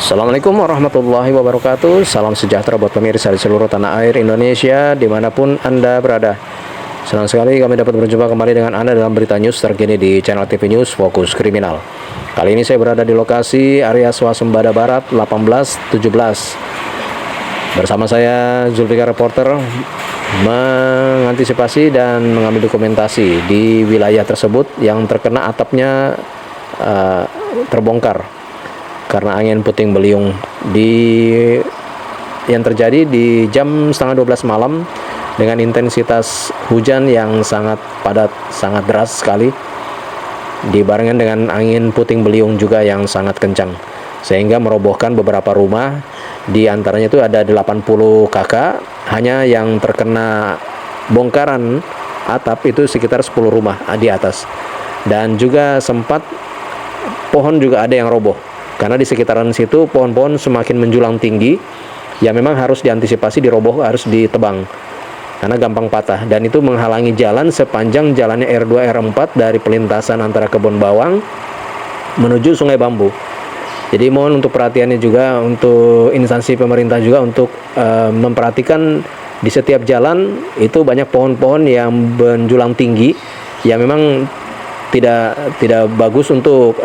Assalamualaikum warahmatullahi wabarakatuh. Salam sejahtera buat pemirsa di seluruh tanah air Indonesia dimanapun Anda berada. Senang sekali kami dapat berjumpa kembali dengan Anda dalam berita news terkini di channel TV News Fokus Kriminal. Kali ini saya berada di lokasi area Swasembada Barat 18-17. Bersama saya Zulfikar Reporter mengantisipasi dan mengambil dokumentasi di wilayah tersebut yang terkena atapnya terbongkar karena angin puting beliung yang terjadi di jam setengah 12 malam dengan intensitas hujan yang sangat padat, sangat deras sekali, dibarengkan dengan angin puting beliung juga yang sangat kencang sehingga merobohkan beberapa rumah. Di antaranya itu ada 80 kakak, hanya yang terkena bongkaran atap itu sekitar 10 rumah di atas, dan juga sempat pohon juga ada yang roboh. Karena di sekitaran situ pohon-pohon semakin menjulang tinggi, ya memang harus diantisipasi, diroboh, harus ditebang karena gampang patah, dan itu menghalangi jalan sepanjang jalannya R2 R4 dari pelintasan antara Kebun Bawang menuju Sungai Bambu. Jadi mohon untuk perhatiannya juga untuk instansi pemerintah juga untuk memperhatikan di setiap jalan itu banyak pohon-pohon yang menjulang tinggi, ya memang tidak bagus untuk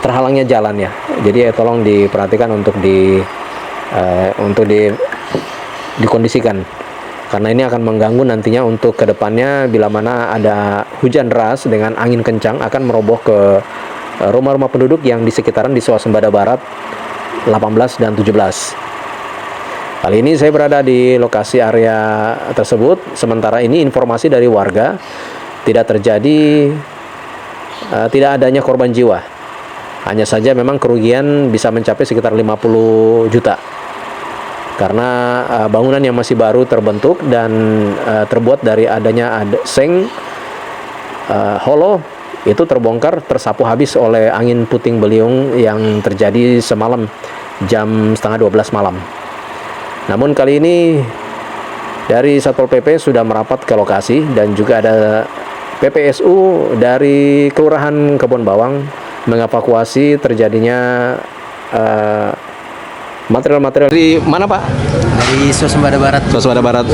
terhalangnya jalan ya. Jadi tolong diperhatikan untuk dikondisikan, karena ini akan mengganggu nantinya untuk kedepannya bila mana ada hujan deras dengan angin kencang akan meroboh ke rumah-rumah penduduk yang di sekitaran di Swasembada Barat 18 dan 17. Kali ini saya berada di lokasi area tersebut. Sementara ini informasi dari warga tidak adanya korban jiwa. Hanya saja memang kerugian bisa mencapai sekitar 50 juta. Karena bangunan yang masih baru terbentuk dan terbuat dari adanya seng hollow itu terbongkar, tersapu habis oleh angin puting beliung yang terjadi semalam jam setengah 12 malam. Namun kali ini dari Satpol PP sudah merapat ke lokasi, dan juga ada PPSU dari Kelurahan Kebun Bawang mengevakuasi terjadinya material-material. Dari mana, Pak? Dari Swasembada Barat. Swasembada Barat.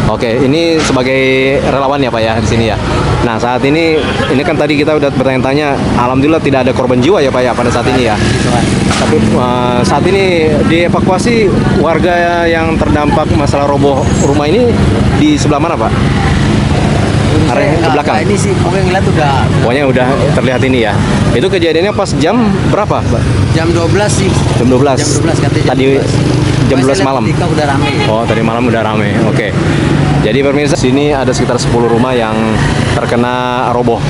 Oke, ini sebagai relawan ya, Pak ya, di sini ya. Nah, saat ini kan tadi kita udah bertanya-tanya, alhamdulillah tidak ada korban jiwa ya, Pak ya, pada saat ini ya. Tapi saat ini dievakuasi warga yang terdampak masalah roboh rumah ini di sebelah mana, Pak? Area ke belakang. Ini sih pokoknya udah terlihat ini ya. Itu kejadiannya pas jam berapa, Pak? Jam 12 sih. Jam 12. Jam 12 katanya. Tadi jam 12 malam. Udah rame. Oh, tadi malam udah rame. Oke. Jadi pemirsa, sini ada sekitar 10 rumah yang terkena roboh.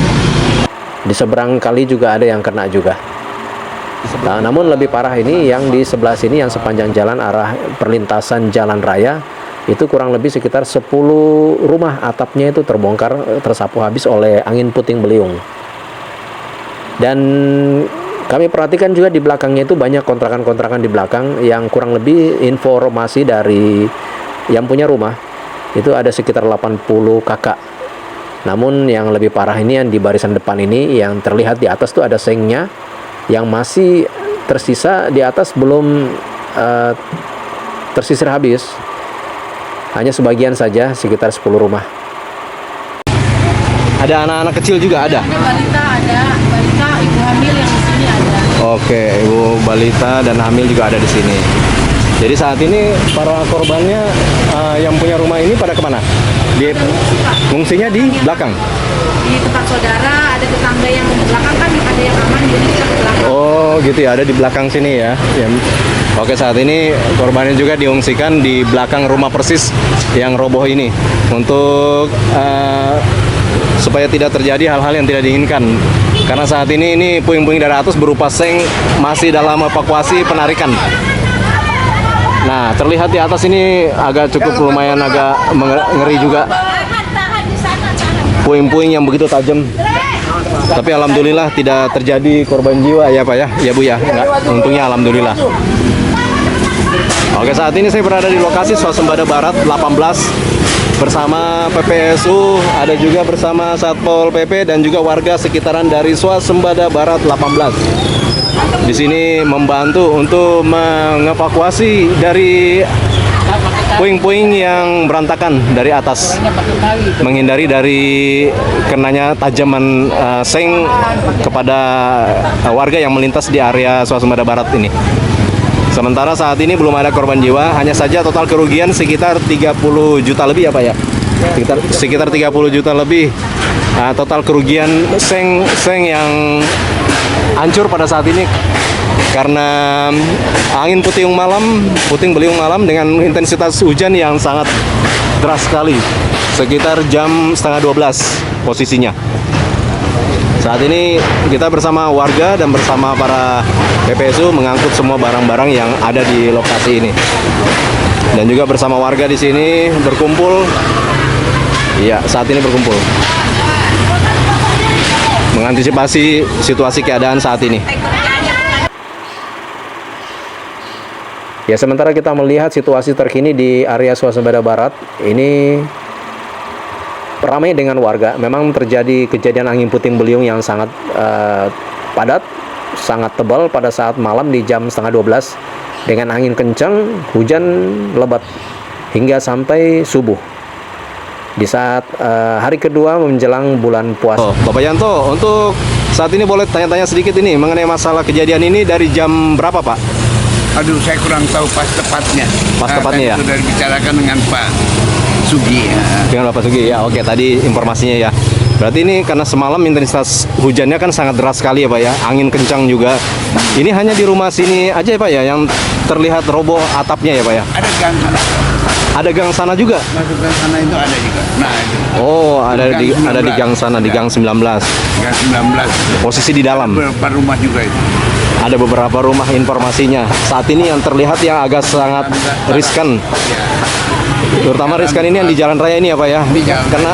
Di seberang kali juga ada yang kena juga. Nah, namun lebih parah ini yang di sebelah sini, yang sepanjang jalan arah perlintasan jalan raya itu kurang lebih sekitar 10 rumah atapnya itu terbongkar, tersapu habis oleh angin puting beliung. Dan kami perhatikan juga di belakangnya itu banyak kontrakan-kontrakan di belakang yang kurang lebih informasi dari yang punya rumah itu ada sekitar 80 kakak. Namun yang lebih parah ini yang di barisan depan ini, yang terlihat di atas tuh ada sengnya yang masih tersisa di atas, belum tersisir habis. Hanya sebagian saja, sekitar 10 rumah. Ada anak-anak kecil juga ada? Ada balita, ibu hamil yang di sini ada. Oke, ibu balita dan hamil juga ada di sini. Jadi saat ini para korbannya yang punya rumah ini pada kemana? Mengungsinya di belakang? Di tempat saudara, ada tetangga yang di belakang kan ada yang aman, jadi kita ke belakang. Oh gitu ya, ada di belakang sini ya. Oke, saat ini korbannya juga diungsikan di belakang rumah persis yang roboh ini untuk supaya tidak terjadi hal-hal yang tidak diinginkan. Karena saat ini puing-puing dari atas berupa seng masih dalam evakuasi penarikan. Nah, terlihat di atas ini cukup lumayan agak ngeri juga. Puing-puing yang begitu tajam. Tapi alhamdulillah tidak terjadi korban jiwa ya, Pak ya. Ya Bu ya. Enggak, untungnya alhamdulillah. Oke, saat ini saya berada di lokasi Swasembada Barat 18 bersama PPSU, ada juga bersama Satpol PP dan juga warga sekitaran dari Swasembada Barat 18. di sini membantu untuk mengevakuasi dari puing-puing yang berantakan dari atas, menghindari dari kenanya tajaman seng kepada warga yang melintas di area Swasembada Barat ini. Sementara saat ini belum ada korban jiwa, hanya saja total kerugian sekitar 30 juta lebih ya Pak ya? Sekitar 30 juta lebih total kerugian seng yang hancur pada saat ini karena angin puting beliung malam dengan intensitas hujan yang sangat deras sekali. Sekitar jam setengah 12 posisinya. Saat ini kita bersama warga dan bersama para PPSU mengangkut semua barang-barang yang ada di lokasi ini. Dan juga bersama warga di sini berkumpul. Iya, saat ini berkumpul. Mengantisipasi situasi keadaan saat ini. Ya, sementara kita melihat situasi terkini di area Swasembada Barat, ini ramai dengan warga. Memang terjadi kejadian angin puting beliung yang sangat padat, sangat tebal pada saat malam di jam setengah 12 dengan angin kencang, hujan lebat hingga sampai subuh. Di saat hari kedua menjelang bulan puasa. Bapak Yanto, untuk saat ini boleh tanya-tanya sedikit ini mengenai masalah kejadian ini dari jam berapa Pak? Aduh, saya kurang tahu pas tepatnya. Pas tepatnya ya? Sudah dibicarakan dengan Pak Sugi. Ya. Dengan Bapak Sugi ya, oke tadi informasinya ya. Berarti ini karena semalam intensitas hujannya kan sangat deras sekali ya Pak ya, angin kencang juga. Ini hanya di rumah sini aja ya Pak ya, yang terlihat roboh atapnya ya Pak ya? Ada gang sana. Ada gang sana juga? Masuk gang sana itu ada juga. Nah, itu. Oh, ada di gang sana, di gang 19. Gang 19. Posisi di dalam. Beberapa rumah juga itu. Ada beberapa rumah informasinya. Saat ini yang terlihat yang agak sangat riskan. Ya. Terutama riskan ini yang di jalan raya ini ya Pak ya? Di jalan. Karena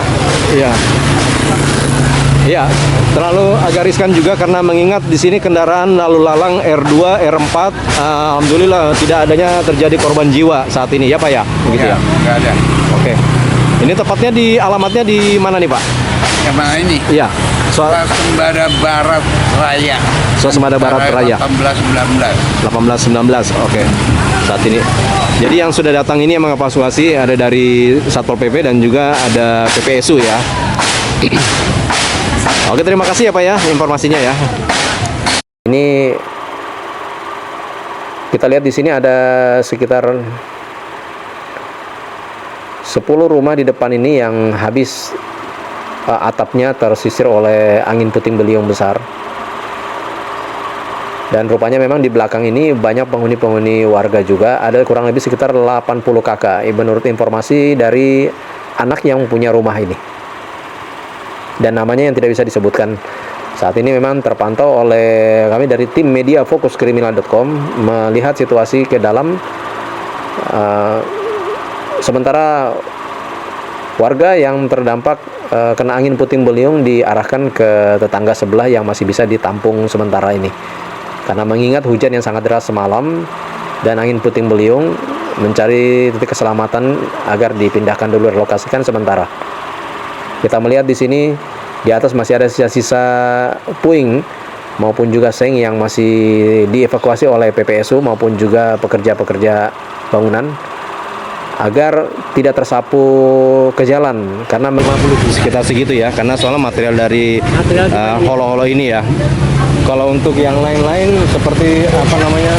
ya, terlalu agak riskan juga karena mengingat di sini kendaraan lalu lalang R2, R4, alhamdulillah tidak adanya terjadi korban jiwa saat ini ya Pak ya? Begitu ya? Nggak ada. Oke. Ini tepatnya alamatnya di mana nih Pak? Yang mana ini? Iya. Swasembada Barat Raya. Swasembada Barat Raya. 1819. 1819, oke. Saat ini. Jadi yang sudah datang ini yang mengevakuasi ada dari Satpol PP dan juga ada PPSU ya. Oke, terima kasih ya Pak ya informasinya ya. Ini kita lihat di sini ada sekitar 10 rumah di depan ini yang habis atapnya tersisir oleh angin puting beliung besar. Dan rupanya memang di belakang ini banyak penghuni-penghuni warga juga, ada kurang lebih sekitar 80 kakak menurut informasi dari anak yang punya rumah ini. Dan namanya yang tidak bisa disebutkan. Saat ini memang terpantau oleh kami dari tim media fokuskriminal.com melihat situasi ke dalam. Sementara warga yang terdampak kena angin puting beliung diarahkan ke tetangga sebelah yang masih bisa ditampung sementara ini. Karena mengingat hujan yang sangat deras semalam dan angin puting beliung, mencari titik keselamatan agar dipindahkan dulu, relokasikan sementara. Kita melihat di sini di atas masih ada sisa-sisa puing maupun juga seng yang masih dievakuasi oleh PPSU maupun juga pekerja-pekerja bangunan agar tidak tersapu ke jalan karena memang sekitar segitu ya, karena soalnya material dari holo-holo ini ya. Kalau untuk yang lain-lain seperti apa namanya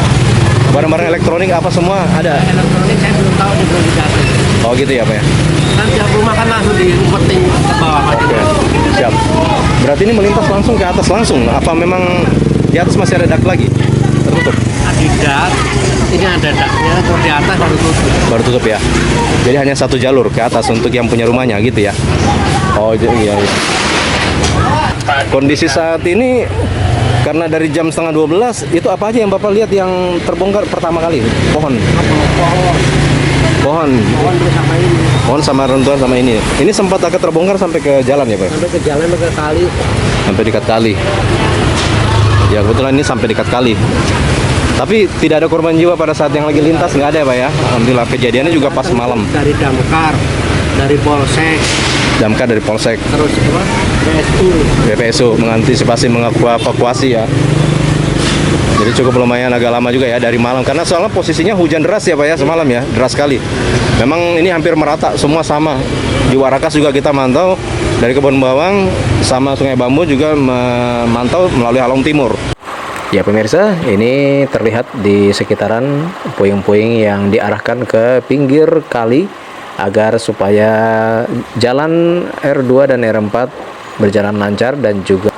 barang-barang elektronik apa semua ada? Elektronik saya belum tahu, belum dicatat. Oh gitu ya Pak ya? Kan tiap rumah kan langsung diumpetin ke bawah. Oke, siap. Berarti ini melintas langsung ke atas langsung? Apa memang di atas masih ada dak lagi? Tertutup? Ada dak, ini ada daknya, terus di atas baru tutup. Baru tutup ya? Jadi hanya satu jalur ke atas untuk yang punya rumahnya gitu ya? Oh iya. Kondisi saat ini karena dari jam setengah 12 itu apa aja yang Bapak lihat yang terbongkar pertama kali? Pohon Sama ini. Pohon sama runtuhan sama ini. Ini sempat agak terbongkar sampai ke jalan ya Pak? Sampai ke jalan, sampai ke kali. Sampai dekat kali. Ya kebetulan ini sampai dekat kali. Tapi tidak ada korban jiwa pada saat yang lagi lintas, nggak ada ya Pak ya? Alhamdulillah, kejadiannya juga pas malam. Dari damkar, dari polsek. Damkar dari polsek. Terus apa? BPSU mengantisipasi mengevakuasi ya. Jadi cukup lumayan agak lama juga ya dari malam, karena soalnya posisinya hujan deras ya Pak ya semalam ya, deras sekali. Memang ini hampir merata, semua sama. Di Warakas juga kita mantau dari Kebun Bawang sama Sungai Bambu juga memantau melalui Halong Timur. Ya pemirsa, ini terlihat di sekitaran puing-puing yang diarahkan ke pinggir kali agar supaya jalan R2 dan R4 berjalan lancar, dan juga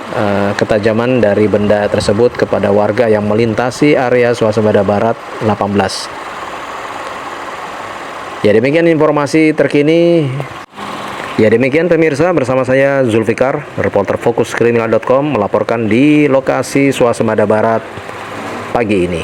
ketajaman dari benda tersebut kepada warga yang melintasi area Swasembada Barat 18. Ya demikian informasi terkini. Ya demikian pemirsa, bersama saya Zulfikar, reporter fokuskriminal.com melaporkan di lokasi Swasembada Barat pagi ini.